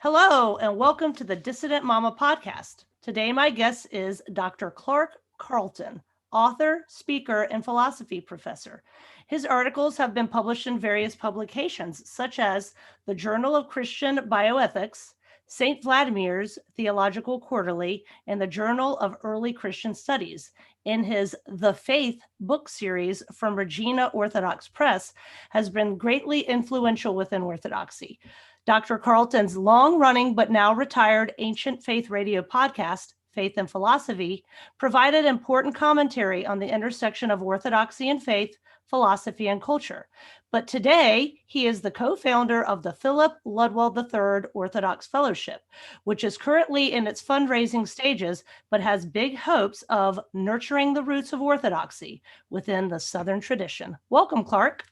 Hello, and welcome to the Dissident Mama podcast. Today, my guest is Dr. Clark Carlton, author, speaker, and philosophy professor. His articles have been published in various publications, such as the Journal of Christian Bioethics, St. Vladimir's Theological Quarterly, and the Journal of Early Christian Studies. In his The Faith book series from Regina Orthodox Press has been greatly influential within Orthodoxy. Dr. Carlton's long-running but now retired Ancient Faith radio podcast, Faith and Philosophy, provided important commentary on the intersection of Orthodoxy and faith, philosophy, and culture. But today, he is the co-founder of the Philip Ludwell III Orthodox Fellowship, which is currently in its fundraising stages, but has big hopes of nurturing the roots of Orthodoxy within the Southern tradition. Welcome, Clark.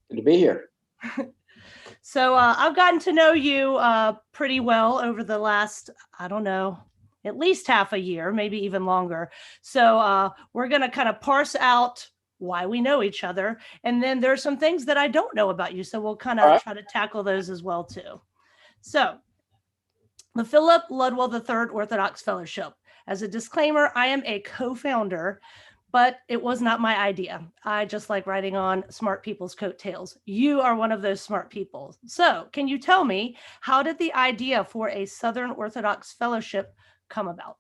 Good to be here. So I've gotten to know you pretty well over the last, at least half a year, maybe even longer. So we're going to kind of parse out why we know each other. And then there's some things that I don't know about you. So we'll kind of try to tackle those as well, too. So the Philip Ludwell III Orthodox Fellowship. As a disclaimer, I am a co-founder, but it was not my idea. I just like riding on smart people's coattails. You are one of those smart people. So can you tell me, how did the idea for a Southern Orthodox Fellowship come about?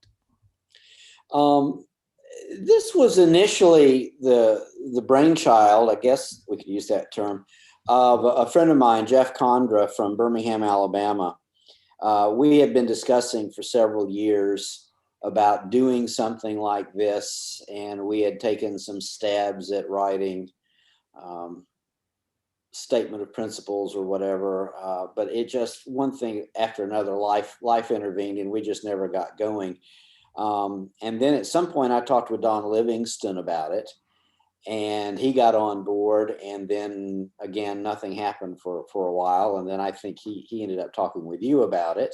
This was initially the brainchild, I guess we could use that term, of a friend of mine, Jeff Condra from Birmingham, Alabama. We had been discussing for several years about doing something like this, and we had taken some stabs at writing statement of principles or whatever, but it just, one thing after another, life intervened, and we just never got going. And then at some point I talked with Don Livingston about it, and he got on board, and then again nothing happened for a while, and then I think he ended up talking with you about it.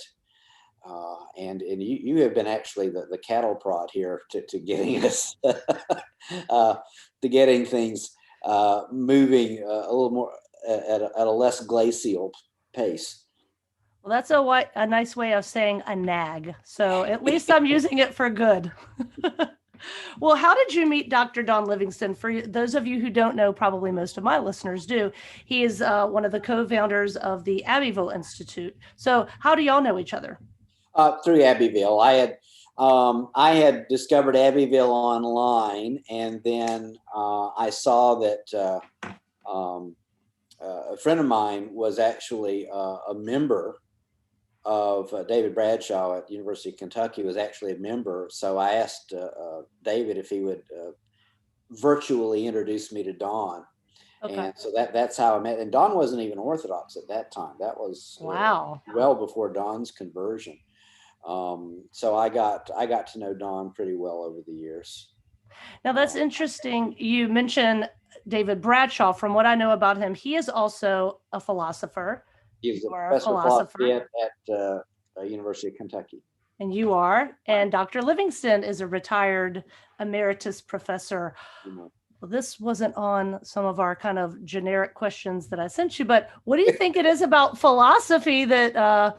And you have been actually the cattle prod here to getting us to getting things moving a little more at a less glacial pace. Well, that's a nice way of saying a nag. So at least I'm using it for good. Well, how did you meet Dr. Don Livingston? For those of you who don't know, probably most of my listeners do. He is one of the co-founders of the Abbeville Institute. So how do y'all know each other? Through Abbeville. I had discovered Abbeville online, and then I saw that a friend of mine was actually a member of David Bradshaw at the University of Kentucky, was actually a member. So I asked David if he would virtually introduce me to Don. Okay. And so that's how I met. And Don wasn't even Orthodox at that time. That was well before Don's conversion. So I got to know Don pretty well over the years. Now that's interesting. You mentioned David Bradshaw. From what I know about him, he is also a philosopher. He's a professor of philosophy at University of Kentucky. And you are. And Dr. Livingston is a retired emeritus professor. Mm-hmm. Well, this wasn't on some of our kind of generic questions that I sent you, but what do you think it is about philosophy that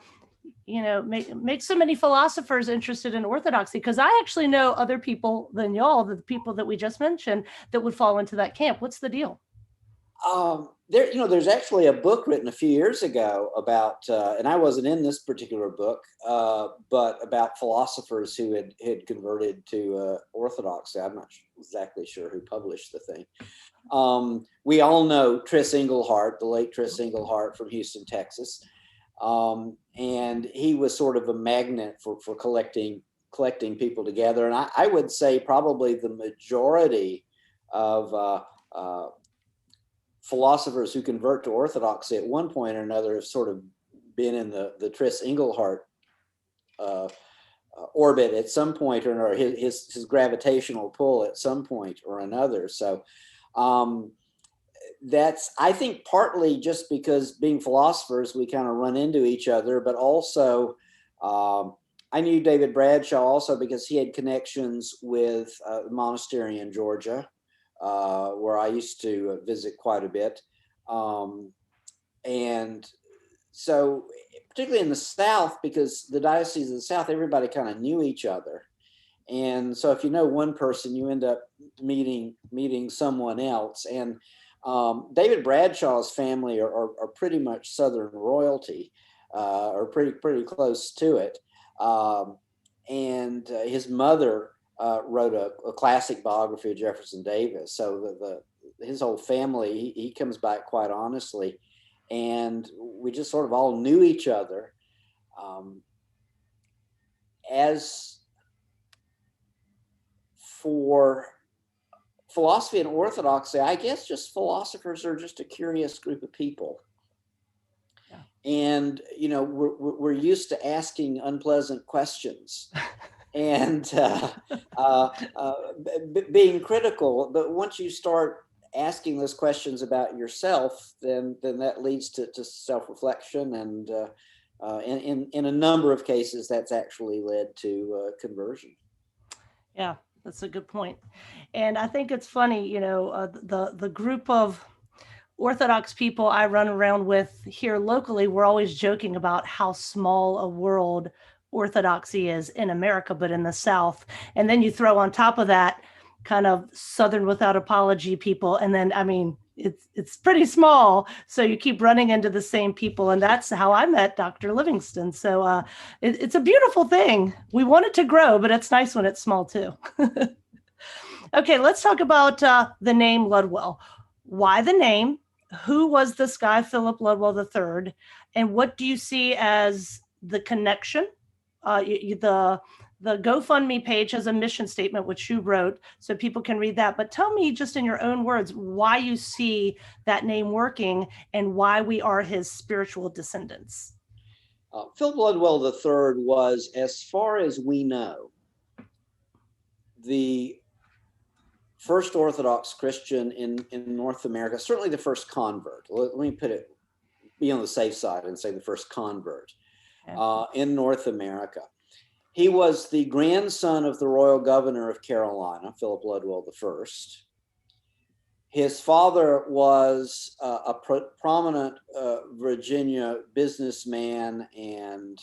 makes so many philosophers interested in Orthodoxy? Because I actually know other people than y'all, the people that we just mentioned, that would fall into that camp. What's the deal? There's actually a book written a few years ago about, and I wasn't in this particular book, but about philosophers who had converted to Orthodoxy. I'm not exactly sure who published the thing. We all know Tris Englehardt, the late Tris Englehardt from Houston, Texas. And he was sort of a magnet for collecting people together. And I would say probably the majority of philosophers who convert to Orthodoxy at one point or another have sort of been in the Tris Englehardt orbit at some point or another, his gravitational pull at some point or another. So that's, I think, partly just because being philosophers, we kind of run into each other, but also I knew David Bradshaw also because he had connections with the monastery in Georgia, where I used to visit quite a bit. And so particularly in the South, because the dioceses of the South, everybody kind of knew each other. And so if you know one person, you end up meeting someone else. And David Bradshaw's family are pretty much Southern royalty, or pretty close to it. And his mother wrote a classic biography of Jefferson Davis. So his whole family, he comes back quite honestly. And we just sort of all knew each other. As for philosophy and orthodoxy, I guess just philosophers are just a curious group of people. Yeah. And, we're used to asking unpleasant questions and being critical. But once you start asking those questions about yourself, then that leads to self-reflection. And in a number of cases, that's actually led to conversion. Yeah. That's a good point. And I think it's funny, the group of Orthodox people I run around with here locally, we're always joking about how small a world Orthodoxy is in America, but in the South. And then you throw on top of that kind of Southern without apology people. And then, it's pretty small. So you keep running into the same people. And that's how I met Dr. Livingston. So it's a beautiful thing. We want it to grow, but it's nice when it's small too. Okay, let's talk about the name Ludwell. Why the name? Who was this guy, Philip Ludwell III? And what do you see as the connection? The GoFundMe page has a mission statement, which you wrote, so people can read that. But tell me just in your own words, why you see that name working and why we are his spiritual descendants. Philip Ludwell III was, as far as we know, the first Orthodox Christian in North America, certainly the first convert. Let me be on the safe side and say the first convert in North America. He was the grandson of the royal governor of Carolina, Philip Ludwell I. His father was a prominent Virginia businessman and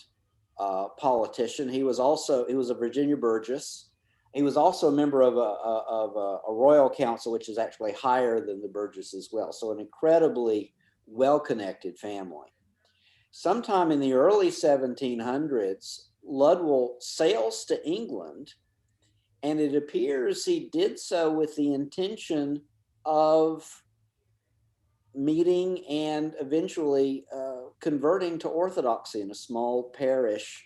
politician. He was a Virginia Burgess. He was also a member of a royal council, which is actually higher than the Burgess as well. So an incredibly well-connected family. Sometime in the early 1700s, Ludwell sails to England, and it appears he did so with the intention of meeting and eventually converting to Orthodoxy in a small parish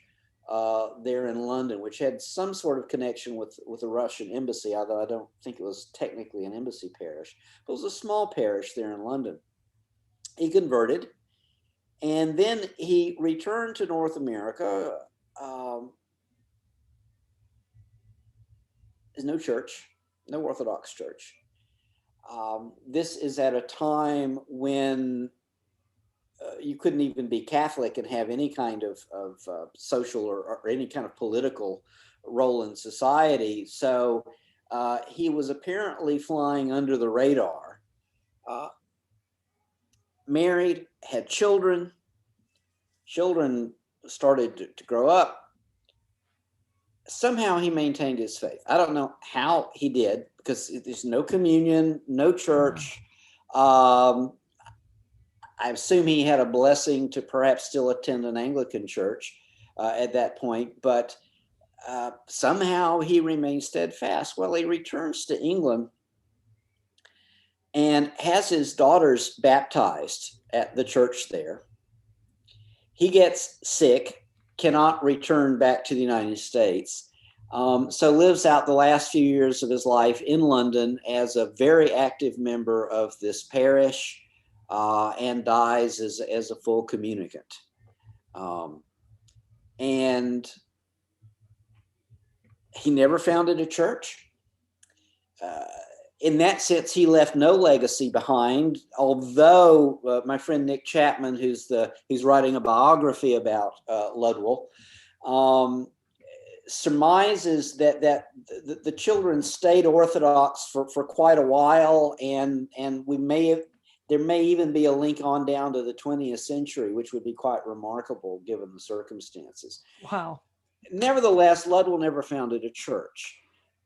there in London, which had some sort of connection with the Russian embassy, although I don't think it was technically an embassy parish. But it was a small parish there in London. He converted, and then he returned to North America. There's no church, no Orthodox church. This is at a time when you couldn't even be Catholic and have any kind of social or any kind of political role in society. So he was apparently flying under the radar. Married, had children. Children started to grow up. Somehow he maintained his faith. I don't know how he did, because there's no communion, no church. I assume he had a blessing to perhaps still attend an Anglican church at that point, but somehow he remained steadfast. Well, he returns to England and has his daughters baptized at the church there. He gets sick, cannot return back to the United States, so lives out the last few years of his life in London as a very active member of this parish, and dies as a full communicant. And he never founded a church. In that sense, he left no legacy behind, although my friend Nick Chapman, who's writing a biography about Ludwell, surmises that the children stayed Orthodox for quite a while, and we may have there may even be a link on down to the 20th century, which would be quite remarkable given the circumstances. Wow. Nevertheless, Ludwell never founded a church.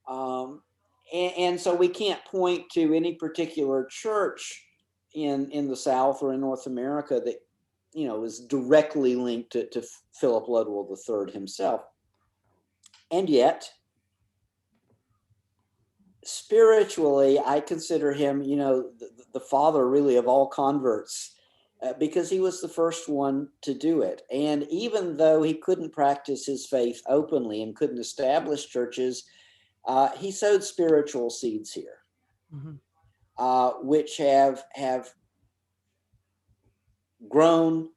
And so we can't point to any particular church in the South or in North America that, is directly linked to Philip Ludwell III himself. And yet, spiritually, I consider him, the father really of all converts, because he was the first one to do it. And even though he couldn't practice his faith openly and couldn't establish churches, he sowed spiritual seeds here, which have grown.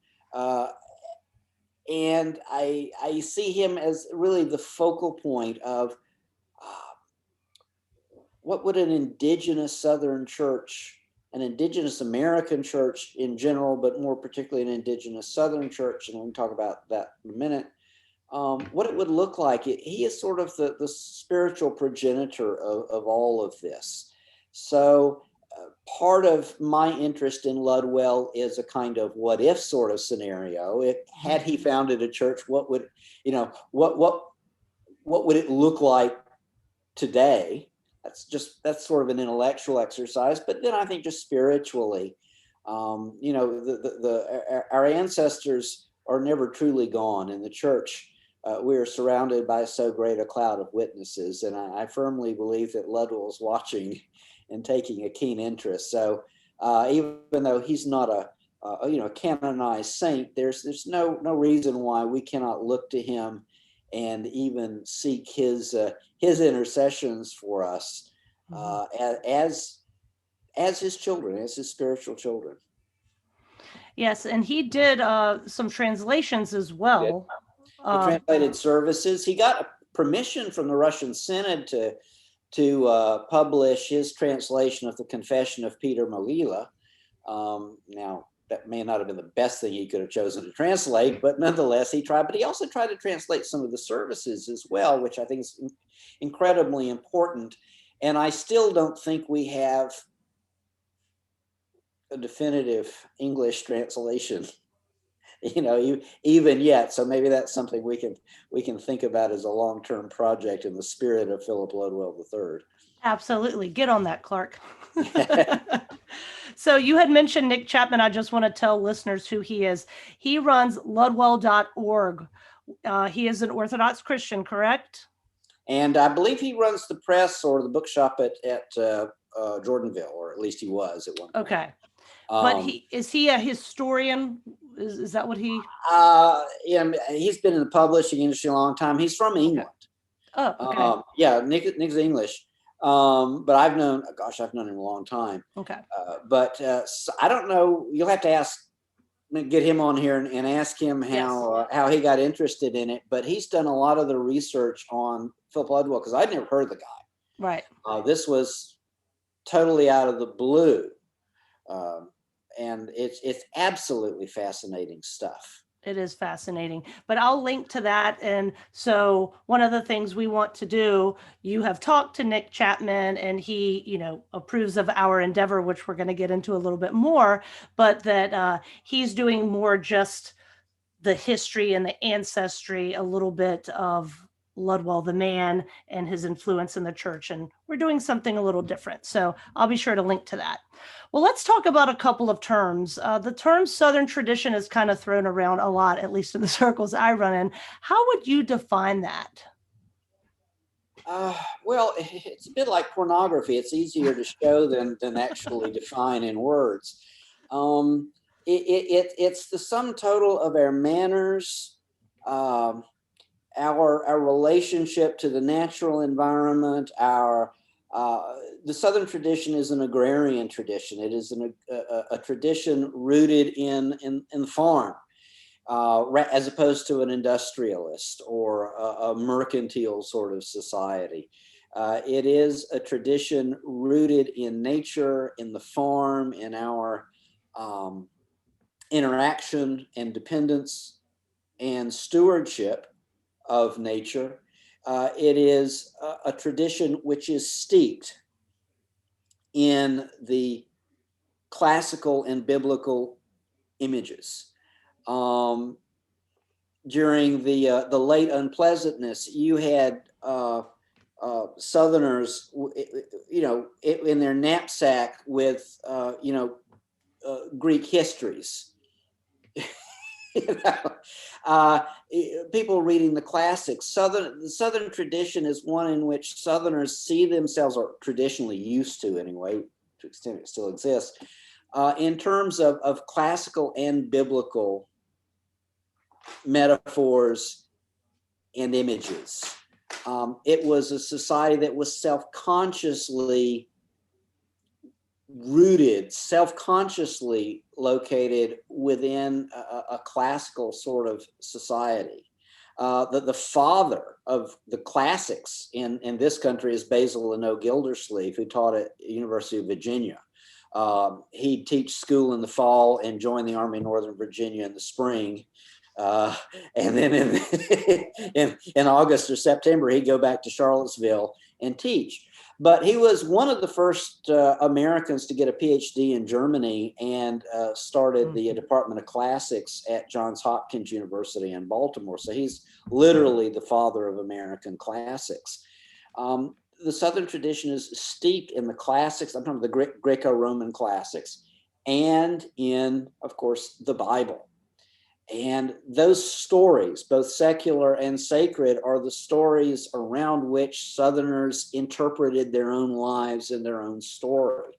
And I see him as really the focal point of what would an indigenous Southern church, an indigenous American church in general, but more particularly an indigenous Southern church, and we can talk about that in a minute, what it would look like. He is sort of the spiritual progenitor of all of this. So part of my interest in Ludwell is a kind of what if sort of scenario. Had he founded a church, what would would it look like today? That's sort of an intellectual exercise, but then I think just spiritually, our ancestors are never truly gone in the church. We are surrounded by so great a cloud of witnesses, and I firmly believe that Ludwell is watching and taking a keen interest. So even though he's not a canonized saint, there's no reason why we cannot look to him and even seek his intercessions for us as his children, as his spiritual children. Yes, and he did some translations as well. He translated services. He got permission from the Russian Synod to publish his translation of the Confession of Peter Molila. Now, that may not have been the best thing he could have chosen to translate, but nonetheless, he tried. But he also tried to translate some of the services as well, which I think is incredibly important. And I still don't think we have a definitive English translation, even yet. So maybe that's something we can think about as a long-term project in the spirit of Philip Ludwell III. Absolutely. Get on that, Clark. So you had mentioned Nick Chapman. I just want to tell listeners who he is. He runs ludwell.org. He is an Orthodox Christian, correct? And I believe he runs the press or the bookshop at Jordanville, or at least he was at one point. Okay. But is he a historian? Is that what he? He's been in the publishing industry a long time. He's from England. Oh, okay. Nick's English. But I've known him a long time. Okay. So I don't know. You'll have to get him on here and ask him how he got interested in it. But he's done a lot of the research on Philip Ludwell, because I'd never heard of the guy. Right. This was totally out of the blue. And it's absolutely fascinating stuff. It is fascinating, but I'll link to that. And so one of the things we want to do, you have talked to Nick Chapman, and he, approves of our endeavor, which we're going to get into a little bit more, but that he's doing more just the history and the ancestry, a little bit of Ludwell, the man, and his influence in the church. And we're doing something a little different. So I'll be sure to link to that. Well, let's talk about a couple of terms. The term Southern tradition is kind of thrown around a lot, at least in the circles I run in. How would you define that? Well, it's a bit like pornography. It's easier to show than actually define in words. It's the sum total of our manners, our relationship to the natural environment. The Southern tradition is an agrarian tradition. It is a tradition rooted in the farm, as opposed to an industrialist or a mercantile sort of society. It is a tradition rooted in nature, in the farm, in our interaction and dependence and stewardship of nature. It is a tradition which is steeped in the classical and biblical images. During the late unpleasantness, you had Southerners, in their knapsack with, Greek histories. People reading the classics. The Southern tradition is one in which Southerners see themselves, or traditionally used to anyway, to the extent it still exists, in terms of classical and biblical metaphors and images. It was a society that was self-consciously rooted, self-consciously located within a classical sort of society. The father of the classics in this country is Basil Gildersleeve, who taught at the University of Virginia. He'd teach school in the fall and join the Army of Northern Virginia in the spring. And then in August or September, he'd go back to Charlottesville and teach. But he was one of the first Americans to get a PhD in Germany and started the Department of Classics at Johns Hopkins University in Baltimore. So he's literally the father of American classics. The Southern tradition is steeped in the classics. I'm talking about the Greco-Roman classics and in, of course, the Bible. And those stories, both secular and sacred, are the stories around which Southerners interpreted their own lives and their own story.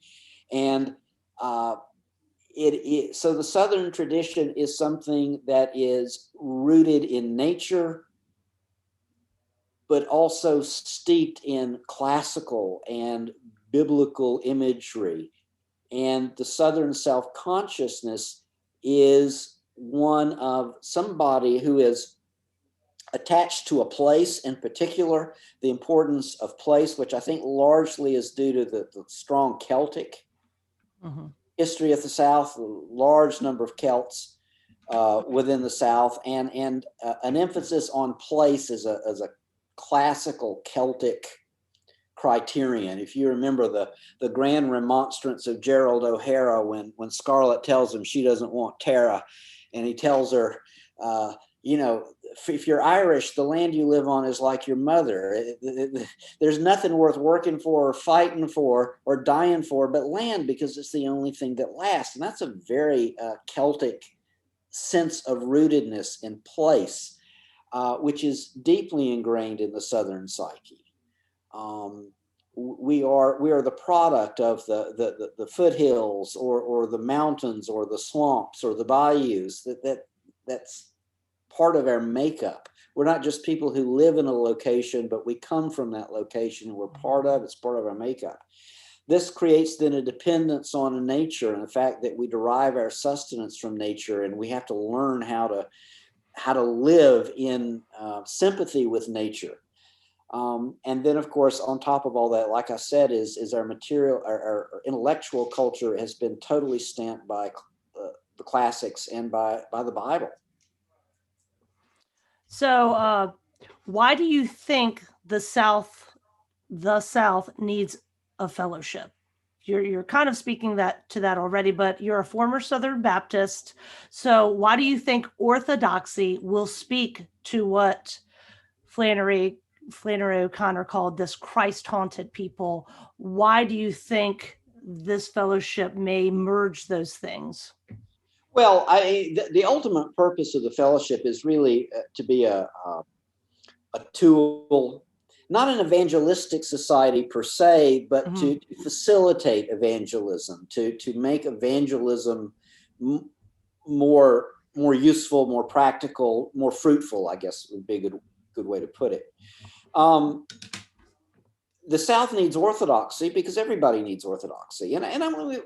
And so the Southern tradition is something that is rooted in nature, but also steeped in classical and biblical imagery. And the Southern self-consciousness is one of somebody who is attached to a place, in particular, the importance of place, which I think largely is due to the strong Celtic history of the South, a large number of Celts within the South, and an emphasis on place as a classical Celtic criterion. If you remember the grand remonstrance of Gerald O'Hara when Scarlett tells him she doesn't want Tara, and he tells her, if you're Irish, the land you live on is like your mother. There's nothing worth working for or fighting for or dying for but land, because it's the only thing that lasts. And that's a very Celtic sense of rootedness in place, which is deeply ingrained in the Southern psyche. We are the product of the foothills or the mountains or the swamps or the bayous. That's part of our makeup. We're not just people who live in a location, but we come from that location and we're part of it's part of our makeup. This creates then a dependence on nature and the fact that we derive our sustenance from nature, and we have to learn how to live in sympathy with nature. And then, of course, on top of all that, like I said, is our material, our intellectual culture has been totally stamped by the classics and by the Bible. So, why do you think the South needs a fellowship? You're kind of speaking to that already, but you're a former Southern Baptist. So, why do you think Orthodoxy will speak to what Flannery O'Connor called this Christ-haunted people? Why do you think this fellowship may merge those things? Well, the ultimate purpose of the fellowship is really to be a tool, not an evangelistic society per se, but to facilitate evangelism, to make evangelism more useful, more practical, more fruitful, I guess would be a good way to put it. The South needs orthodoxy because everybody needs orthodoxy. And I'm going to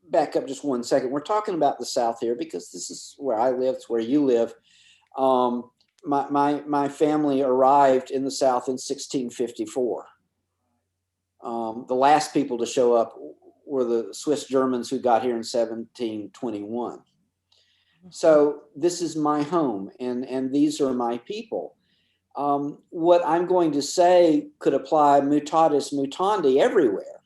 back up just 1 second. We're talking about the South here because this is where I live, it's where you live. My family arrived in the South in 1654. The last people to show up were the Swiss Germans who got here in 1721. So this is my home, and these are my people. What I'm going to say could apply mutatis mutandi everywhere.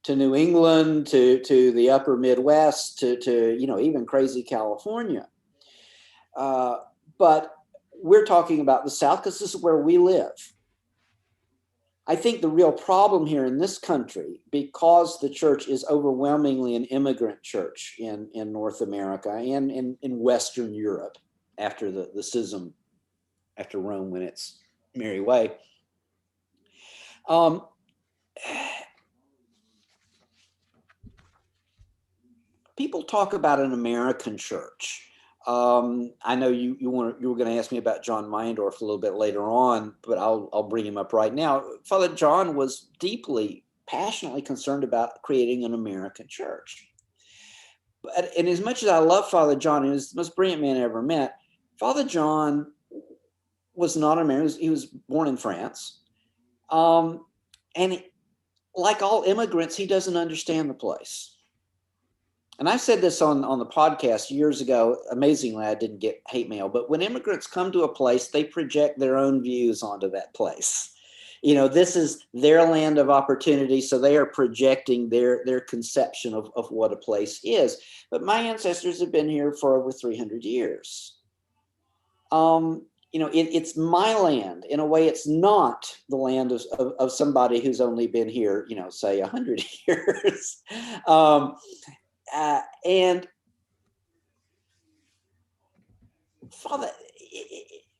to New England, to the upper Midwest, to even crazy California. But we're talking about the South because this is where we live. I think the real problem here in this country, because the church is overwhelmingly an immigrant church in North America and in Western Europe after the schism, after Rome went its merry way. People talk about an American church. I know you were going to ask me about John Meyendorff a little bit later on, but I'll bring him up right now. Father John was deeply, passionately concerned about creating an American church. And as much as I love Father John, he was the most brilliant man I ever met. Father John was not American. He was born in France. And like all immigrants, he doesn't understand the place. And I said this on the podcast years ago. Amazingly, I didn't get hate mail. But when immigrants come to a place, they project their own views onto that place. This is their land of opportunity, so they are projecting their conception of what a place is. But my ancestors have been here for over 300 years. It's my land. In a way, it's not the land of somebody who's only been here, say 100 years. And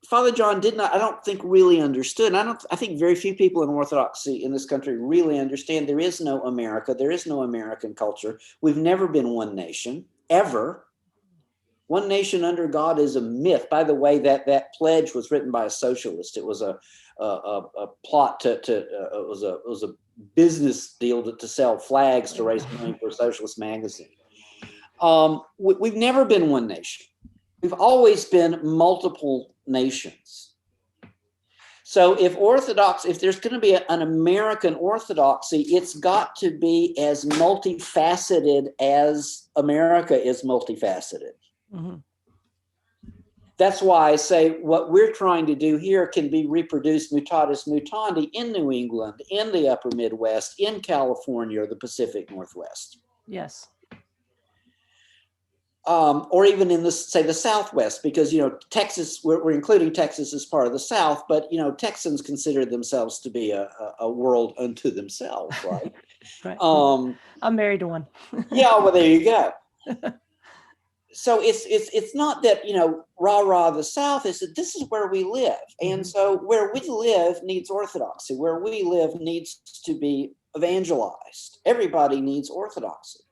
Father John did not, I don't think, really understood. I think very few people in Orthodoxy in this country really understand there is no America. There is no American culture. We've never been one nation, ever. One nation under God is a myth. By the way, that pledge was written by a socialist. It was a plot it was a business deal to sell flags to raise money for a socialist magazine. We've never been one nation. We've always been multiple nations. So if there's going to be an American Orthodoxy, it's got to be as multifaceted as America is multifaceted. Mm-hmm. That's why I say what we're trying to do here can be reproduced mutatis mutandi in New England, in the upper Midwest, in California, or the Pacific Northwest. Yes. Or even in the Southwest, because, Texas, we're including Texas as part of the South, but, Texans consider themselves to be a world unto themselves, right? Right. I'm married to one. Yeah, well, there you go. So it's not that, rah, the South, is that this is where we live. And so where we live needs orthodoxy. Where we live needs to be evangelized. Everybody needs orthodoxy.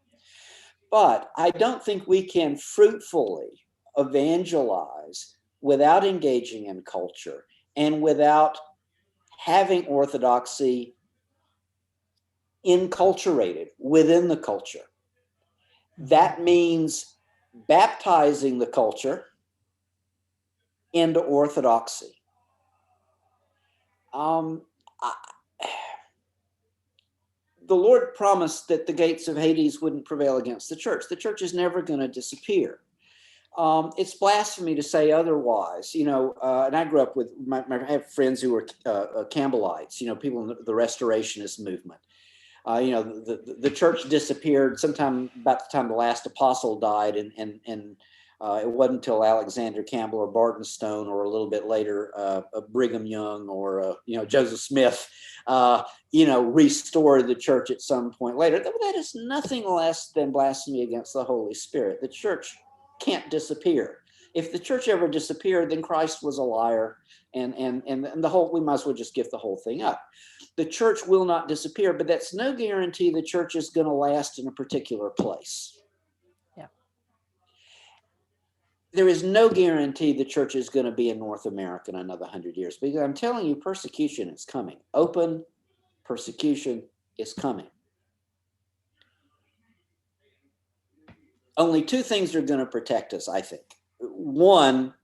But I don't think we can fruitfully evangelize without engaging in culture and without having orthodoxy enculturated within the culture. That means baptizing the culture into orthodoxy. The Lord promised that the gates of Hades wouldn't prevail against the church. The church is never going to disappear. It's blasphemy to say otherwise. And I grew up with, I have friends who were Campbellites, people in the Restorationist movement. The church disappeared sometime about the time the last apostle died, and it wasn't until Alexander Campbell or Barton Stone or a little bit later Brigham Young or Joseph Smith restored the church at some point later. That is nothing less than blasphemy against the Holy Spirit. The church can't disappear. If the church ever disappeared, then Christ was a liar, and the whole, we might as well just give the whole thing up. The church will not disappear, but that's no guarantee the church is going to last in a particular place. Yeah. There is no guarantee the church is going to be in North America in another 100 years, because I'm telling you, persecution is coming. Open persecution is coming. Only two things are going to protect us, I think. One,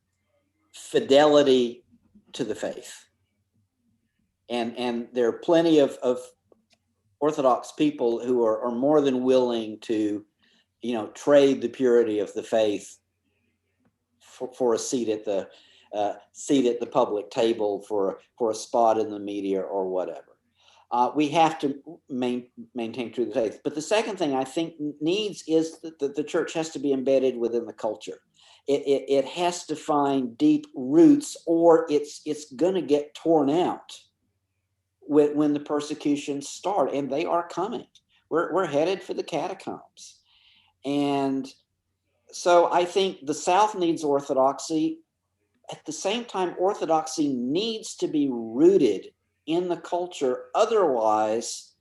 fidelity to the faith. And there are plenty of Orthodox people who are more than willing to, trade the purity of the faith for a seat at the public table, for a spot in the media or whatever. We have to maintain true to the faith. But the second thing I think needs is that the church has to be embedded within the culture. It has to find deep roots, or it's going to get torn out when the persecutions start, and they are coming. We're headed for the catacombs. And so I think the South needs orthodoxy. At the same time, orthodoxy needs to be rooted in the culture. Otherwise,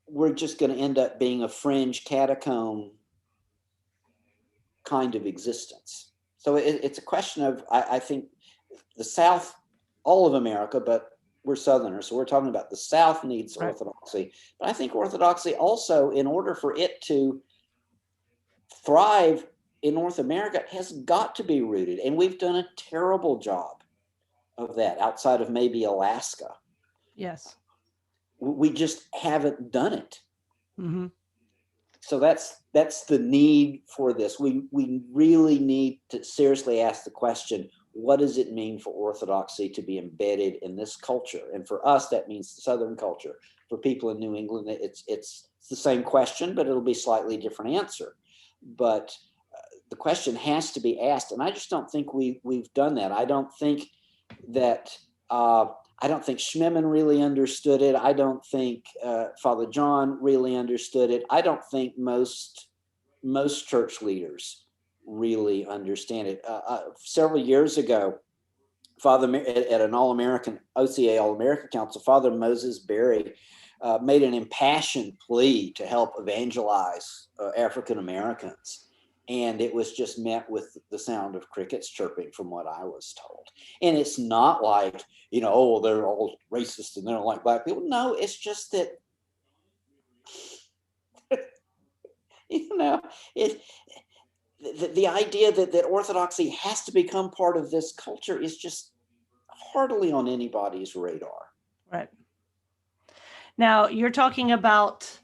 we're just going to end up being a fringe catacomb kind of existence. So it's a question of, I think, the South, all of America, but we're Southerners, so we're talking about the South needs orthodoxy. But I think orthodoxy also, in order for it to thrive in North America, has got to be rooted. And we've done a terrible job of that outside of maybe Alaska. Yes. We just haven't done it. Mm-hmm. So that's the need for this. We really need to seriously ask the question, what does it mean for orthodoxy to be embedded in this culture? And for us, that means the Southern culture. For people in New England, it's the same question, but it'll be a slightly different answer. But the question has to be asked, and I just don't think we've done that. I don't think Schmemann really understood it. I don't think Father John really understood it. I don't think most church leaders really understand it. Several years ago, at an All-American, OCA All-American Council, Father Moses Berry made an impassioned plea to help evangelize African Americans. And it was just met with the sound of crickets chirping, from what I was told. And it's not like, oh, they're all racist and they don't like black people. No, it's just that, the idea that orthodoxy has to become part of this culture is just hardly on anybody's radar. Right. Now, you're talking about,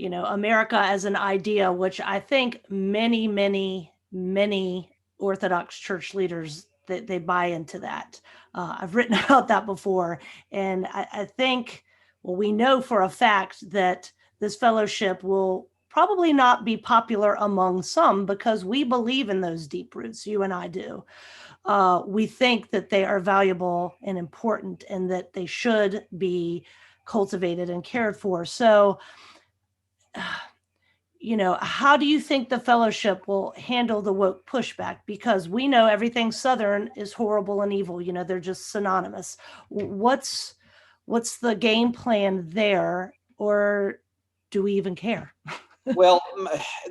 America as an idea, which I think many, many, many Orthodox church leaders, that they buy into that. I've written about that before. And I think, we know for a fact that this fellowship will probably not be popular among some, because we believe in those deep roots. You and I do. We think that they are valuable and important, and that they should be cultivated and cared for. So, how do you think the fellowship will handle the woke pushback? Because we know everything Southern is horrible and evil. They're just synonymous. What's the game plan there, or do we even care? Well,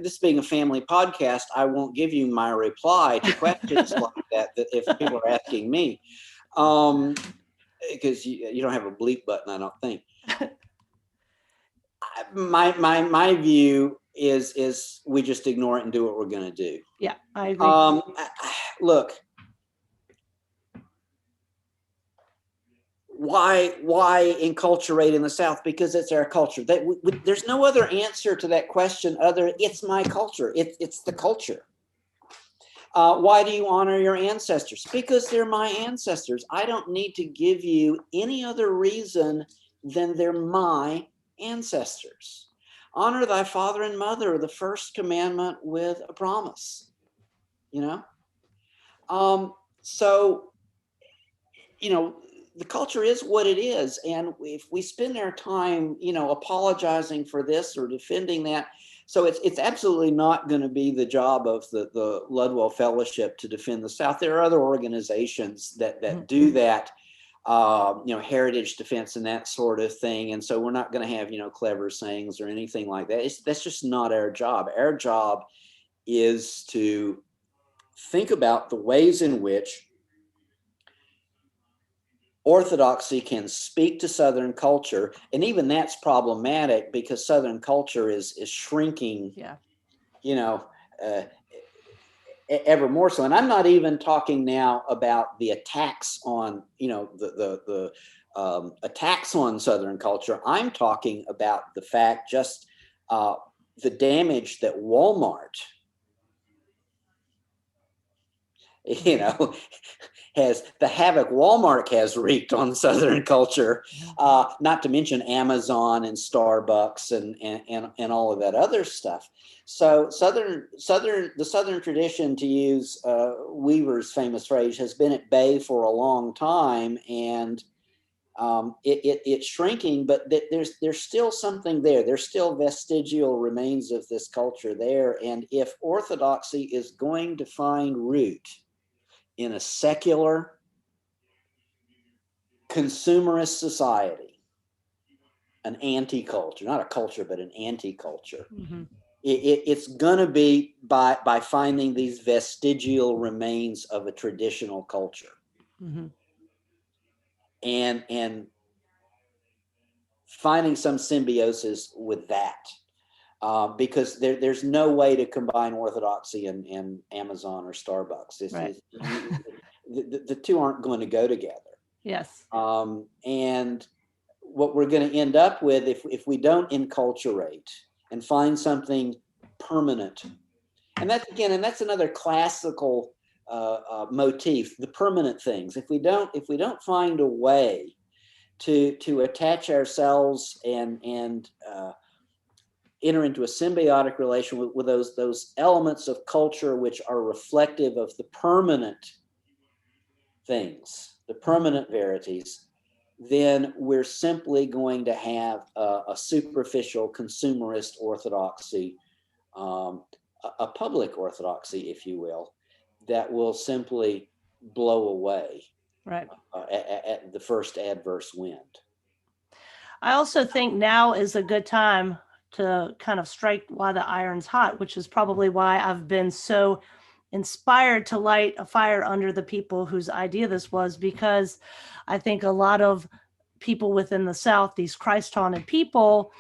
this being a family podcast, I won't give you my reply to questions like that if people are asking me, because you don't have a bleep button, I don't think. My view is we just ignore it and do what we're going to do. Yeah, I agree. Look, why enculturate in the South? Because it's our culture. There's no other answer to that question other. It's my culture. It's the culture. Why do you honor your ancestors? Because they're my ancestors. I don't need to give you any other reason than they're my ancestors. Honor thy father and mother, the first commandment with a promise. So, the culture is what it is. And if we spend our time, apologizing for this or defending that, so it's absolutely not going to be the job of the Ludwell Fellowship to defend the South. There are other organizations that do that, heritage defense and that sort of thing. And so we're not going to have, clever sayings or anything like that. That's just not our job. Our job is to think about the ways in which Orthodoxy can speak to Southern culture, and even that's problematic because Southern culture is shrinking. Yeah. Ever more so. And I'm not even talking now about the attacks on, the attacks on Southern culture. I'm talking about the fact just the damage that Walmart you know, has the havoc Walmart has wreaked on Southern culture, not to mention Amazon and Starbucks and all of that other stuff. So the Southern tradition, to use Weaver's famous phrase, has been at bay for a long time, and it's shrinking, but there's still something there. There's still vestigial remains of this culture there. And if Orthodoxy is going to find root in a secular, consumerist society, an anti-culture, not a culture, but an anti-culture, it's going to be by finding these vestigial remains of a traditional culture. And finding some symbiosis with that, because there's no way to combine Orthodoxy and Amazon or Starbucks. The two aren't going to go together. Yes. And what we're going to end up with, if we don't enculturate and find something permanent, and that's another classical motif, the permanent things. If we don't find a way to attach ourselves and enter into a symbiotic relation with those elements of culture which are reflective of the permanent things, the permanent verities, then we're simply going to have a superficial consumerist orthodoxy, a public orthodoxy, if you will, that will simply blow away. Right. At the first adverse wind. I also think now is a good time to kind of strike while the iron's hot, which is probably why I've been so inspired to light a fire under the people whose idea this was, because I think a lot of people within the South, these Christ-haunted people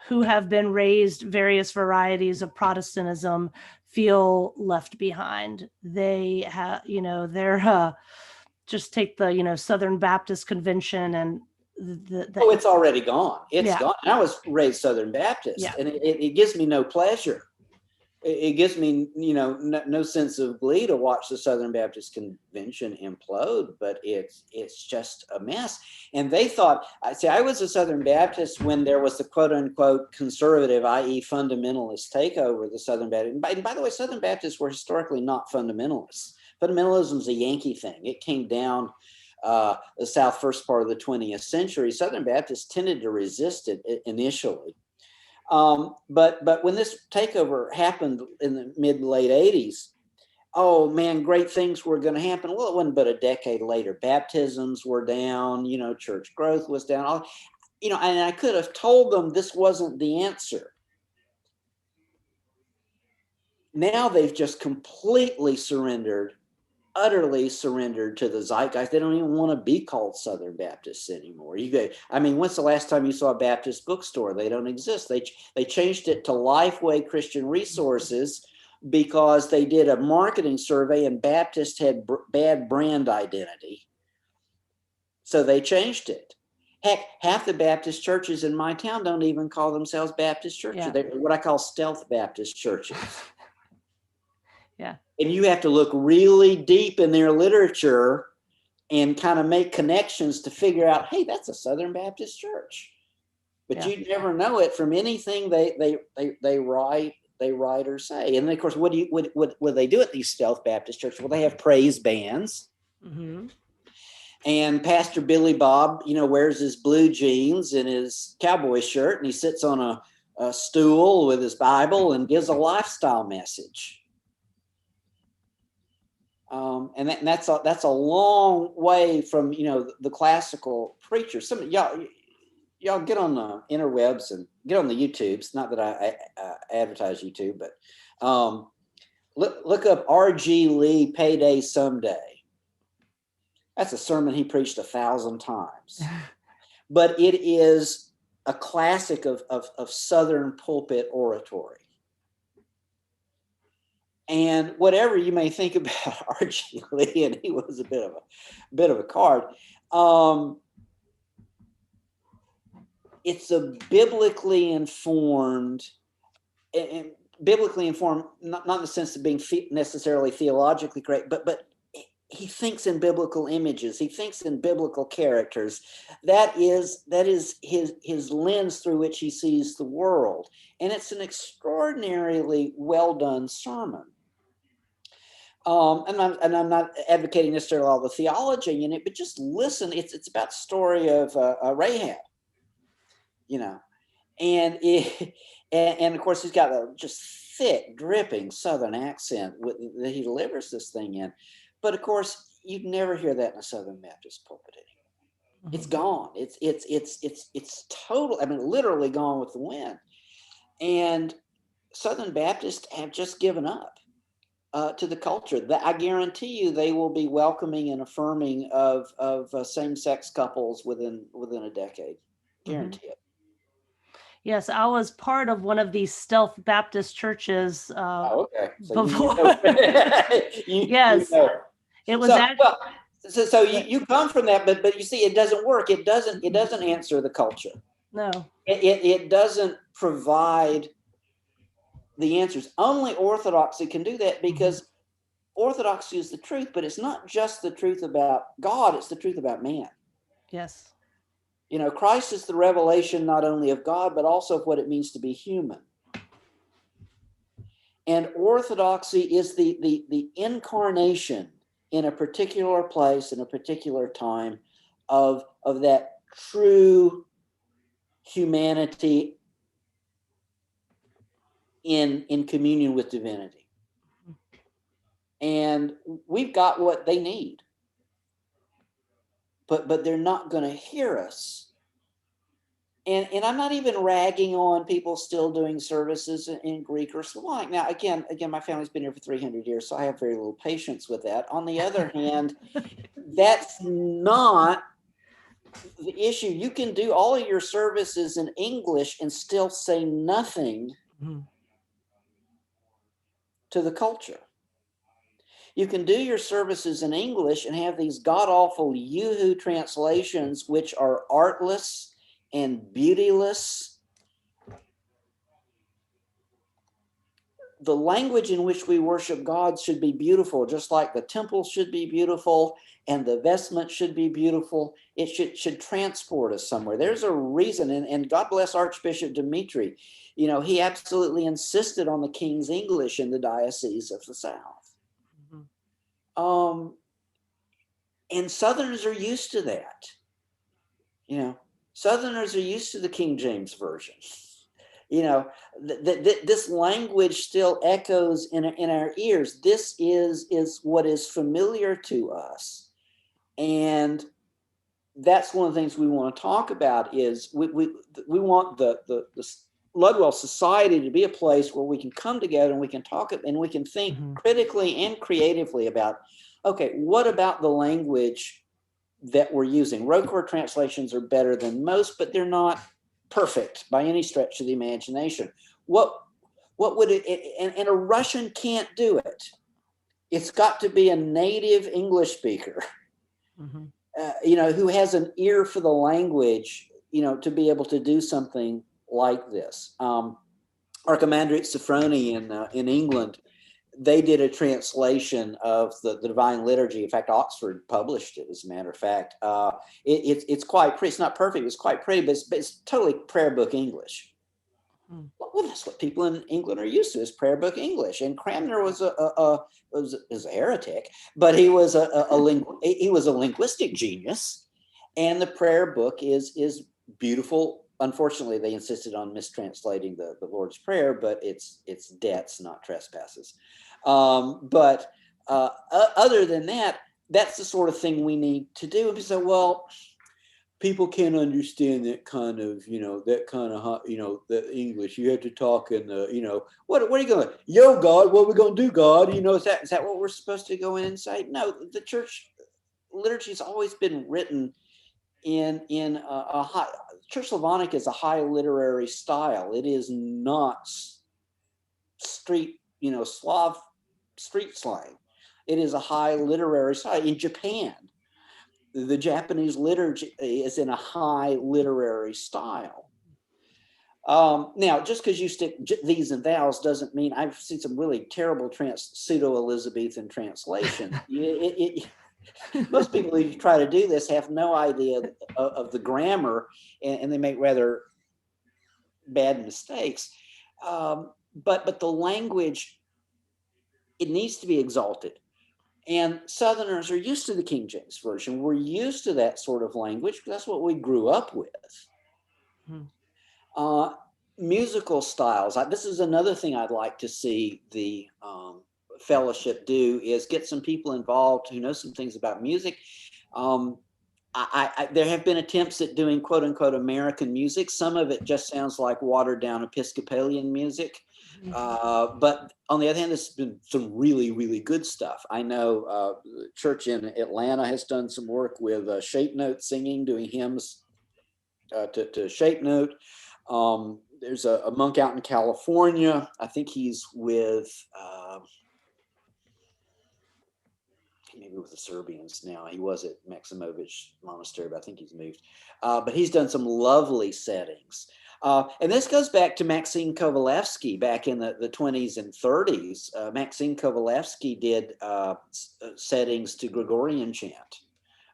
who have been raised various varieties of Protestantism, feel left behind. They have, they're just take the, Southern Baptist Convention and it's already gone. It's gone. I was raised Southern Baptist, and it gives me no pleasure. It gives me, no sense of glee to watch the Southern Baptist Convention implode, but it's just a mess. And they thought, I was a Southern Baptist when there was the quote unquote conservative, i.e. fundamentalist takeover of the Southern Baptist. And by the way, Southern Baptists were historically not fundamentalists. Fundamentalism is a Yankee thing. It came down the South first part of the 20th century. Southern Baptists tended to resist it initially. But when this takeover happened in the mid-late 80s, oh man, great things were going to happen. Well, it wasn't but a decade later. Baptisms were down, church growth was down, and I could have told them this wasn't the answer. Now they've just completely utterly surrendered to the zeitgeist. They don't even want to be called Southern Baptists anymore. When's the last time you saw a Baptist bookstore? They don't exist. They changed it to Lifeway Christian Resources because they did a marketing survey and Baptist had bad brand identity. So they changed it. Heck, half the Baptist churches in my town don't even call themselves Baptist churches. They're what I call stealth Baptist churches. Yeah. And you have to look really deep in their literature and kind of make connections to figure out, hey, that's a Southern Baptist church. But you'd never know it from anything they write or say. And then, of course, what do they do at these stealth Baptist churches? Well, they have praise bands. Mm-hmm. And Pastor Billy Bob, wears his blue jeans and his cowboy shirt, and he sits on a stool with his Bible and gives a lifestyle message. And that's a long way from the classical preachers. Some of y'all get on the interwebs and get on the YouTubes. Not that I advertise YouTube, but look up R.G. Lee Payday Someday. That's a sermon he preached 1,000 times, but it is a classic of Southern pulpit oratory. And whatever you may think about R.G. Lee, and he was a bit of a card, it's a biblically informed, not in the sense of being necessarily theologically correct, but he thinks in biblical images. He thinks in biblical characters. That is his lens through which he sees the world. And it's an extraordinarily well done sermon. And I'm not advocating necessarily all the theology in it, but just listen. It's about the story of Rahab, and and of course he's got a just thick, dripping Southern accent that he delivers this thing in. But of course, you'd never hear that in a Southern Baptist pulpit anymore. Mm-hmm. It's gone. It's total. I mean, literally gone with the wind. And Southern Baptists have just given up to the culture. I guarantee you, they will be welcoming and affirming of same-sex couples within a decade. Guarantee it. Yes, I was part of one of these stealth Baptist churches. Okay. So before. Yes, it was. So you come from that, but you see, it doesn't work. It doesn't answer the culture. No. It doesn't provide the answers. Only Orthodoxy can do that, because Orthodoxy is the truth, but it's not just the truth about God, it's the truth about man. Yes. Christ is the revelation not only of God, but also of what it means to be human. And Orthodoxy is the incarnation in a particular place, in a particular time, of that true humanity in communion with divinity. And we've got what they need. But they're not going to hear us. And I'm not even ragging on people still doing services in Greek or Slavonic. Now, again, my family's been here for 300 years, so I have very little patience with that. On the other hand, that's not the issue. You can do all of your services in English and still say nothing to the culture. You can do your services in English and have these god-awful yoo-hoo translations, which are artless and beautyless. The language in which we worship God should be beautiful, just like the temple should be beautiful and the vestment should be beautiful. It should transport us somewhere. There's a reason, and God bless Archbishop Dimitri. He absolutely insisted on the King's English in the Diocese of the South. And Southerners are used to that. Southerners are used to the King James Version. This language still echoes in our ears. This is what is familiar to us. And that's one of the things we want to talk about is we want the Ludwell Society to be a place where we can come together and we can talk and we can think critically and creatively about, okay, what about the language that we're using? Roquefort translations are better than most, but they're not perfect by any stretch of the imagination. What would it, and a Russian can't do it. It's got to be a native English speaker, who has an ear for the language, to be able to do something like this. Archimandrite Sophrony in England, they did a translation of the Divine Liturgy. In fact, Oxford published it, as a matter of fact. It's quite pretty. It's not perfect. It's quite pretty, but it's totally prayer book English. Well, that's what people in England are used to, is prayer book English. And Cranmer was a heretic, but he was he was a linguistic genius. And the prayer book is beautiful. Unfortunately, they insisted on mistranslating the Lord's Prayer, but it's debts, not trespasses. But other than that, that's the sort of thing we need to do. And we say, well, people can't understand that kind of, the English. You have to talk in the, what are you going to, yo, God, what are we going to do, God? Is that what we're supposed to go in and say? No, the church liturgy has always been written in a high, Church Slavonic is a high literary style. It is not street, Slav street slang. It is a high literary style. In Japan, the Japanese liturgy is in a high literary style. Now, just because you stick these and thous doesn't mean, I've seen some really terrible pseudo-Elizabethan translation. Most people who try to do this have no idea of the grammar, and they make rather bad mistakes. But the language, it needs to be exalted. And Southerners are used to the King James Version. We're used to that sort of language because that's what we grew up with. Musical styles. This is another thing I'd like to see the fellowship do, is get some people involved who know some things about music. There have been attempts at doing quote unquote American music. Some of it just sounds like watered down Episcopalian music. But on the other hand, there's been some really, really good stuff. I know the church in Atlanta has done some work with shape note singing, doing hymns to shape note. There's a monk out in California. I think he's with maybe with the Serbians now. He was at Maximovich Monastery, but I think he's moved. But he's done some lovely settings. And this goes back to Maxine Kovalevsky back in the 20s and 30s. Maxine Kovalevsky did settings to Gregorian chant.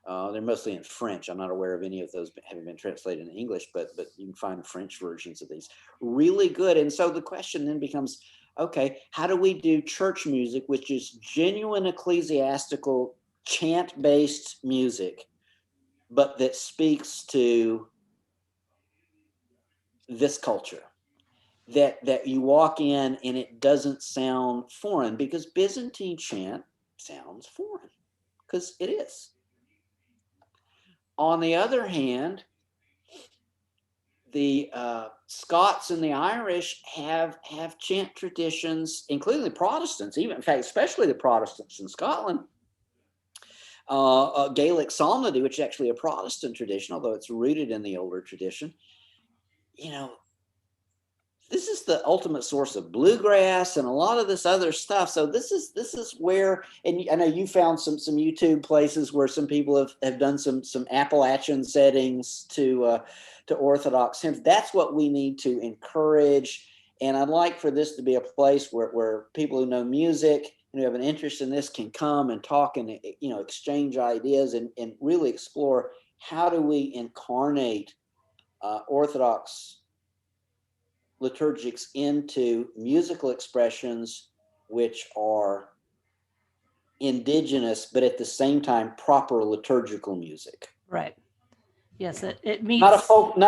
They're mostly in French. I'm not aware of any of those having been translated in English, but you can find French versions of these. Really good. And so the question then becomes, okay, how do we do church music, which is genuine ecclesiastical chant-based music, but that speaks to this culture, that you walk in and it doesn't sound foreign, because Byzantine chant sounds foreign, because it is. On the other hand, the Scots and the Irish have chant traditions, including the Protestants, even in fact, especially the Protestants in Scotland. Gaelic psalmody, which is actually a Protestant tradition, although it's rooted in the older tradition. You know, this is the ultimate source of bluegrass and a lot of this other stuff. So this is where, and I know you found some YouTube places where some people have done some Appalachian settings to Orthodox hymns. That's what we need to encourage. And I'd like for this to be a place where people who know music and who have an interest in this can come and talk and, exchange ideas and really explore, how do we incarnate Orthodox liturgics into musical expressions which are indigenous, but at the same time proper liturgical music. Right. Yes, it meets not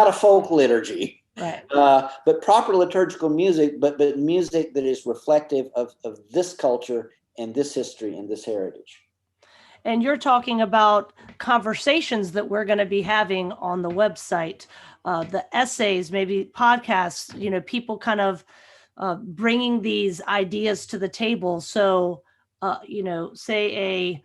a folk liturgy. Right. But proper liturgical music, but music that is reflective of this culture and this history and this heritage. And you're talking about conversations that we're going to be having on the website, the essays, maybe podcasts, people kind of bringing these ideas to the table. So, say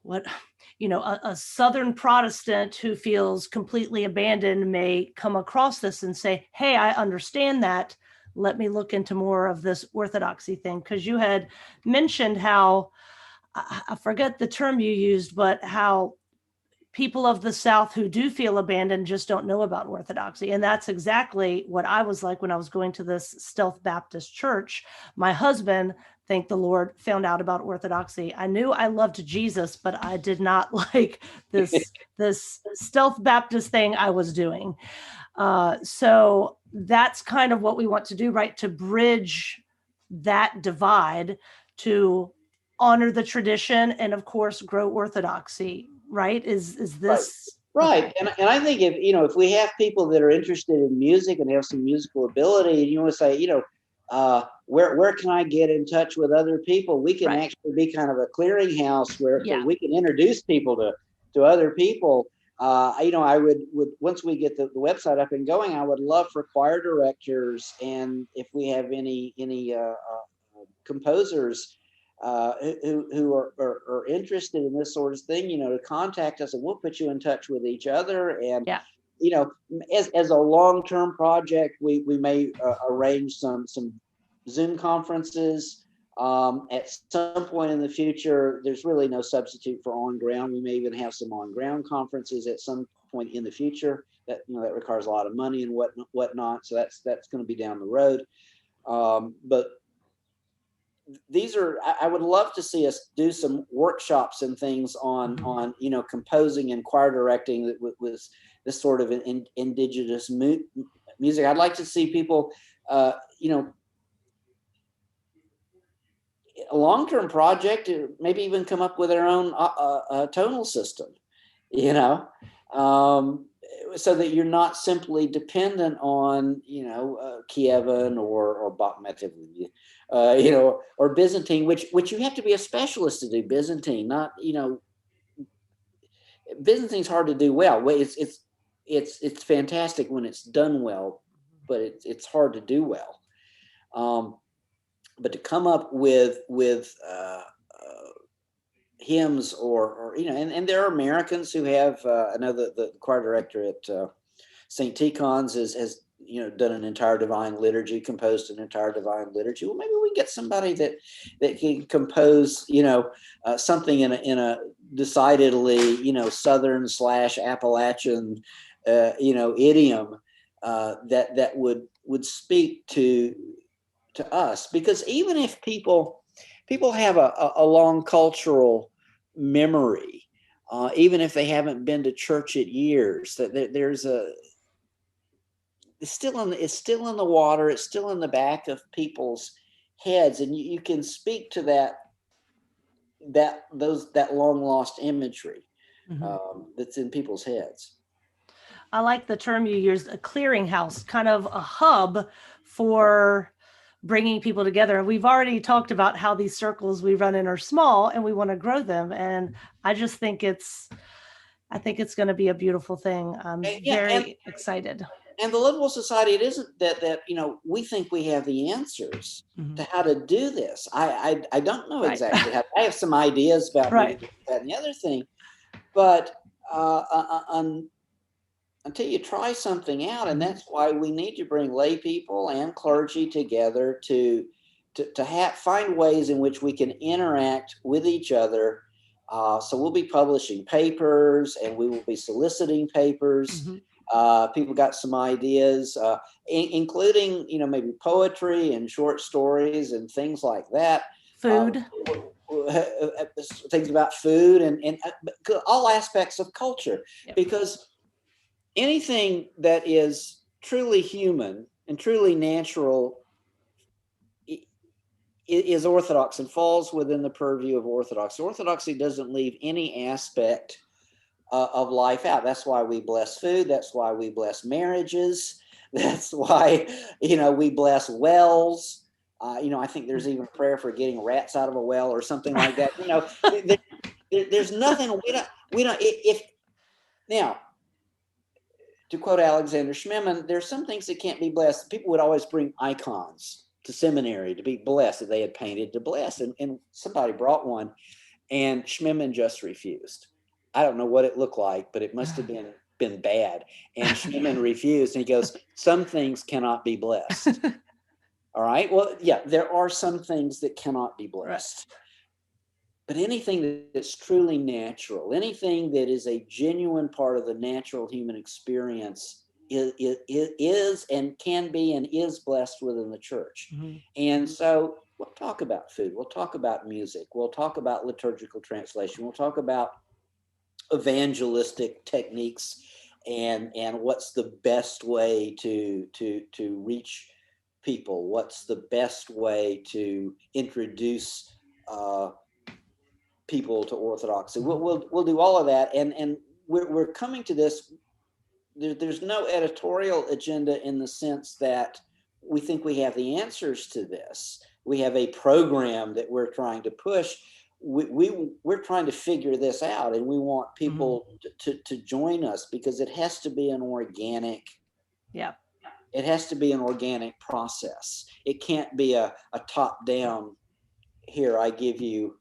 a Southern Protestant who feels completely abandoned may come across this and say, hey, I understand that. Let me look into more of this Orthodoxy thing. Because you had mentioned how, I forget the term you used, but how people of the South who do feel abandoned just don't know about Orthodoxy. And that's exactly what I was like when I was going to this Stealth Baptist church. My husband, thank the Lord, found out about Orthodoxy. I knew I loved Jesus, but I did not like this Stealth Baptist thing I was doing. So that's kind of what we want to do, right? To bridge that divide, to honor the tradition and, of course, grow Orthodoxy, right? Is this right? Okay. And I think if we have people that are interested in music and have some musical ability, and you want to say, where can I get in touch with other people? We can actually be kind of a clearinghouse where we can introduce people to other people. I would once we get the website up and going, I would love for choir directors, and if we have any composers who are interested in this sort of thing, to contact us, and we'll put you in touch with each other. And as a long-term project, we may arrange some Zoom conferences at some point in the future. There's really no substitute for on ground. We may even have some on ground conferences at some point in the future. That that requires a lot of money and whatnot. So that's going to be down the road. But these are, I would love to see us do some workshops and things on composing and choir directing with this sort of indigenous music. I'd like to see people, a long-term project, maybe even come up with their own tonal system, so that you're not simply dependent on, Kievan or Bakhmetiv, or Byzantine, which you have to be a specialist to do Byzantine. Not, Byzantine's hard to do well. It's fantastic when it's done well, but it's hard to do well. But to come up with hymns or and there are Americans who have, I know the choir director at St. Tikhon's has done an entire Divine Liturgy, composed an entire Divine Liturgy. Well, maybe we get somebody that can compose something in a decidedly Southern / Appalachian idiom that would speak to us, because even if people have a long cultural memory, even if they haven't been to church at years, that it's still in the water, it's still in the back of people's heads, and you can speak to that long lost imagery that's in people's heads. I like the term you used, a clearinghouse, kind of a hub for bringing people together. And we've already talked about how these circles we run in are small and we want to grow them. And I just think it's going to be a beautiful thing. I'm very excited. And the Ludwell Society, it isn't that we think we have the answers to how to do this. I don't know exactly how. I have some ideas about that and the other thing, but until you try something out, and that's why we need to bring lay people and clergy together to find ways in which we can interact with each other. So we'll be publishing papers, and we will be soliciting papers. People got some ideas, including maybe poetry and short stories and things like that. Food. Things about food and all aspects of culture, because anything that is truly human and truly natural is Orthodox and falls within the purview of Orthodoxy. Orthodoxy doesn't leave any aspect of life out. That's why we bless food. That's why we bless marriages. That's why, we bless wells. I think there's even a prayer for getting rats out of a well or something like that. There's nothing we don't. Now, to quote Alexander Schmemann, there's some things that can't be blessed. People would always bring icons to seminary to be blessed, that they had painted to bless. And somebody brought one, and Schmemann just refused. I don't know what it looked like, but it must have been bad. And Schmemann refused, and he goes, some things cannot be blessed. All right. Well, yeah, there are some things that cannot be blessed. Right. But anything that's truly natural, anything that is a genuine part of the natural human experience is and can be and is blessed within the church. And so we'll talk about food. We'll talk about music. We'll talk about liturgical translation. We'll talk about evangelistic techniques and what's the best way to reach people. What's the best way to introduce people to Orthodoxy. We'll do all of that, and we're coming to this. There's no editorial agenda in the sense that we think we have the answers to this. We have a program that we're trying to push. We're trying to figure this out, and we want people to join us, because it has to be an organic. Yeah. It has to be an organic process. It can't be a top down. Here, I give you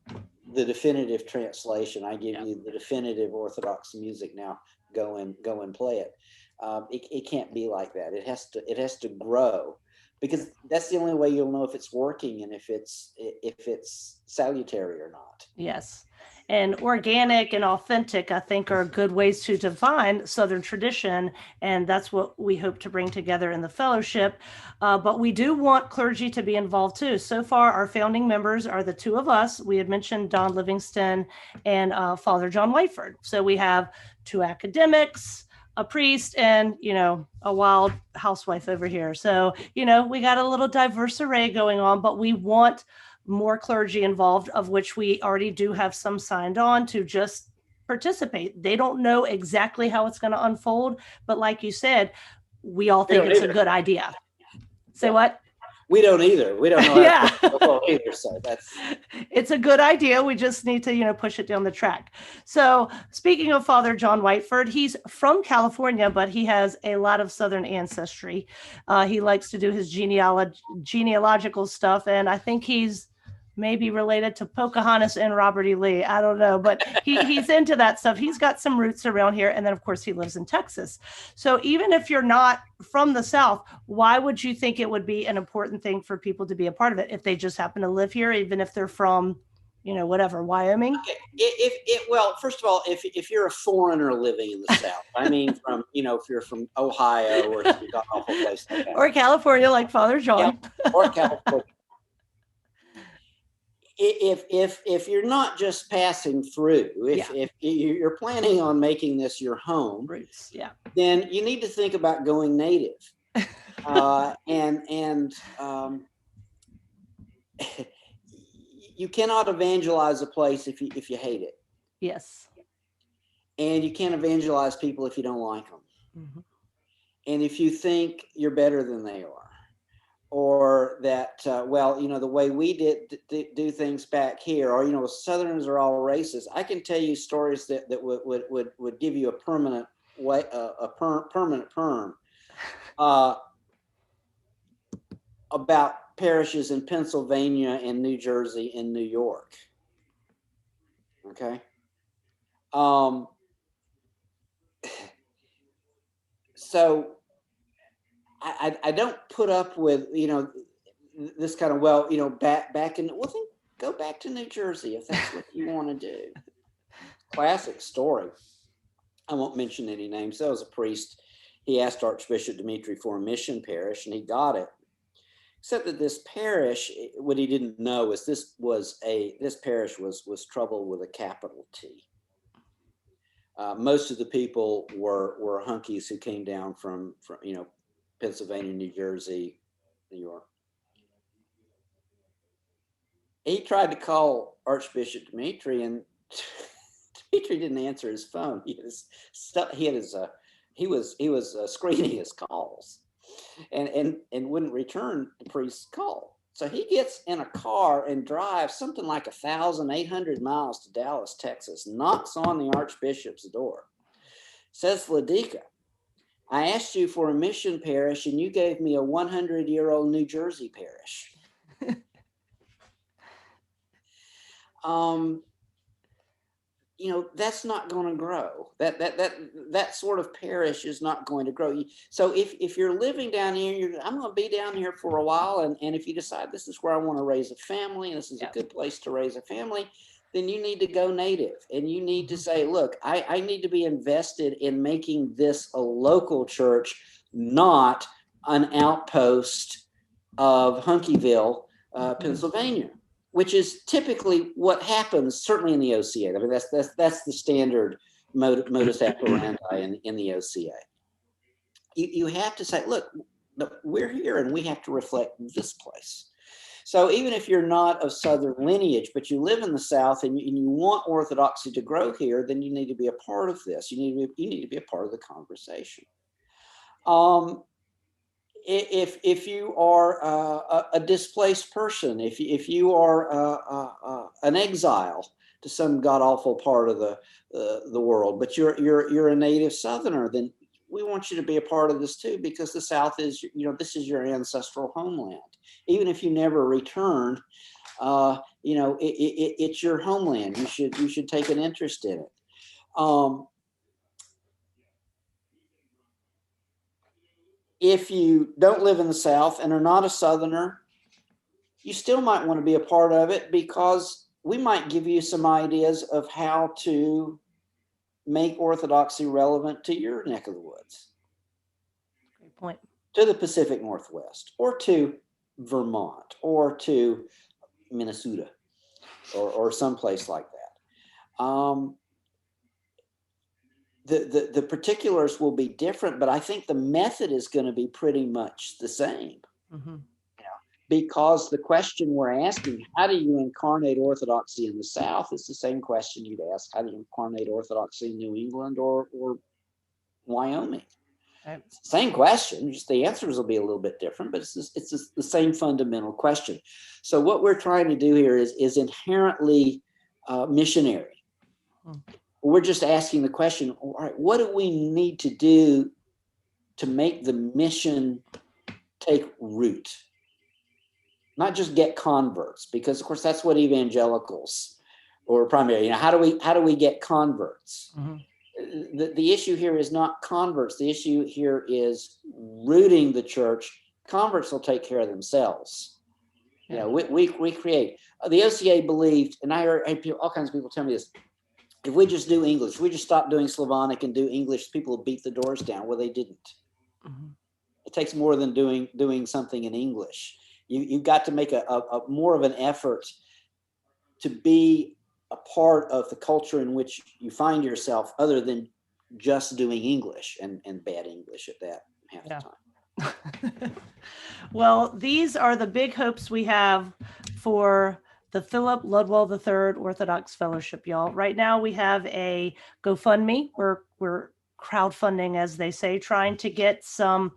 the definitive translation. I give you the definitive Orthodox music. Now go and play it. It can't be like that. It has to grow, because that's the only way you'll know if it's working and if it's salutary or not. Yes. And organic and authentic, I think, are good ways to define Southern tradition. And that's what we hope to bring together in the fellowship. But we do want clergy to be involved too. So far, our founding members are the two of us. We had mentioned Don Livingston and Father John Whiteford. So we have two academics, a priest, and, a wild housewife over here. So, we got a little diverse array going on, but we want more clergy involved, of which we already do have some signed on to just participate. They don't know exactly how it's going to unfold, but like you said, we all think it's a good idea. Say what? We don't either. We don't know Yeah. Either. So it's a good idea. We just need to, push it down the track. So speaking of Father John Whiteford, he's from California, but he has a lot of Southern ancestry. He likes to do his genealogical stuff. And I think he's maybe related to Pocahontas and Robert E. Lee. I don't know, but he's into that stuff. He's got some roots around here. And then, of course, he lives in Texas. So even if you're not from the South, why would you think it would be an important thing for people to be a part of it if they just happen to live here, even if they're from, whatever, Wyoming? Okay. Well, first of all, if you're a foreigner living in the South, I mean, from, if you're from Ohio or some awful place like that. Or California, like Father John. Yeah, or California. If you're not just passing through, if you're planning on making this your home, roots, then you need to think about going native, and you cannot evangelize a place if you hate it. Yes. And you can't evangelize people if you don't like them, and if you think you're better than they are. Or that, the way we do things back here, or, Southerners are all racist. I can tell you stories that would give you a permanent way, permanent perm, about parishes in Pennsylvania and New Jersey and New York. Okay. So I don't put up with, this kind of, back in, then go back to New Jersey if that's what you want to do. Classic story. I won't mention any names. There was a priest. He asked Archbishop Dimitri for a mission parish, and he got it. Except that this parish, what he didn't know is this parish was troubled with a capital T. Most of the people were hunkies who came down from Pennsylvania, New Jersey, New York. He tried to call Archbishop Dimitri, and Dimitri didn't answer his phone. He was screening his calls, and wouldn't return the priest's call. So he gets in a car and drives something like 1,800 miles to Dallas, Texas. Knocks on the Archbishop's door. Says, Ladika, I asked you for a mission parish, and you gave me a 100-year-old New Jersey parish. That's not going to grow. That sort of parish is not going to grow. So if you're living down here, I'm going to be down here for a while, and if you decide this is where I want to raise a family, and this is a good place to raise a family, then you need to go native, and you need to say, look, I need to be invested in making this a local church, not an outpost of Hunkyville, Pennsylvania, which is typically what happens, certainly in the OCA. I mean, that's the standard modus operandi in the OCA. You have to say, look, we're here, and we have to reflect this place. So even if you're not of Southern lineage, but you live in the South and you want Orthodoxy to grow here, then you need to be a part of this. You need to be a part of the conversation. If you are a displaced person, if you are an exile to some god awful part of the world, but you're a native Southerner, then we want you to be a part of this too, because the South is, this is your ancestral homeland. Even if you never return, it's your homeland. You should take an interest in it. If you don't live in the South and are not a Southerner, you still might want to be a part of it, because we might give you some ideas of how to make Orthodoxy relevant to your neck of the woods. Great point. To the Pacific Northwest, or to Vermont, or to Minnesota, or someplace like that. The particulars will be different, but I think the method is going to be pretty much the same. Mm-hmm. Because the question we're asking, how do you incarnate Orthodoxy in the South, is the same question you'd ask, how do you incarnate Orthodoxy in New England or Wyoming? Right. Same question, just the answers will be a little bit different, but it's the same fundamental question. So what we're trying to do here is inherently missionary. We're just asking the question, all right, what do we need to do to make the mission take root? Not just get converts, because of course that's what evangelicals or primary, how do we get converts? Mm-hmm. The issue here is not converts. The issue here is rooting the church. Converts will take care of themselves. Yeah. We create. The OCA believed, and I heard all kinds of people tell me this, if we just do English, if we just stop doing Slavonic and do English, people will beat the doors down. Well, they didn't. Mm-hmm. It takes more than doing something in English. You've got to make a more of an effort to be a part of the culture in which you find yourself, other than just doing English and bad English at that half the time. Well, these are the big hopes we have for the Philip Ludwell III Orthodox Fellowship, y'all. Right now we have a GoFundMe. We're crowdfunding, as they say, trying to get some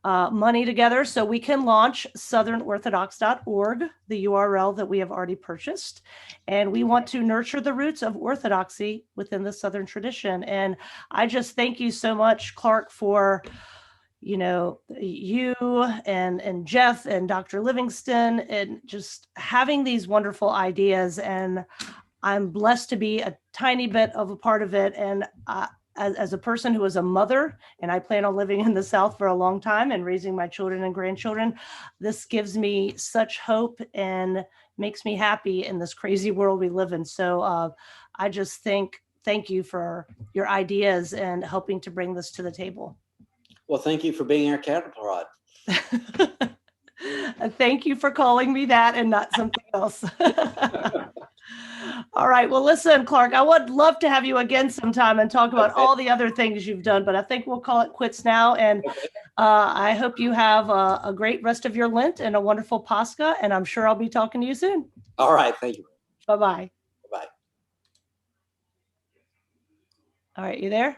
money together so we can launch southernorthodox.org, the URL that we have already purchased. And we want to nurture the roots of Orthodoxy within the Southern tradition. And I just thank you so much, Clark, for you and Jeff and Dr. Livingston, and just having these wonderful ideas. And I'm blessed to be a tiny bit of a part of it. And as a person who is a mother, and I plan on living in the South for a long time and raising my children and grandchildren, this gives me such hope and makes me happy in this crazy world we live in. So I just thank you for your ideas and helping to bring this to the table. Well, thank you for being our cattle prod. Thank you for calling me that and not something else. All right. Well, listen, Clark, I would love to have you again sometime and talk about all the other things you've done, but I think we'll call it quits now. And I hope you have a great rest of your Lent and a wonderful Pascha, and I'm sure I'll be talking to you soon. All right. Thank you. Bye-bye. Bye. All right. You there?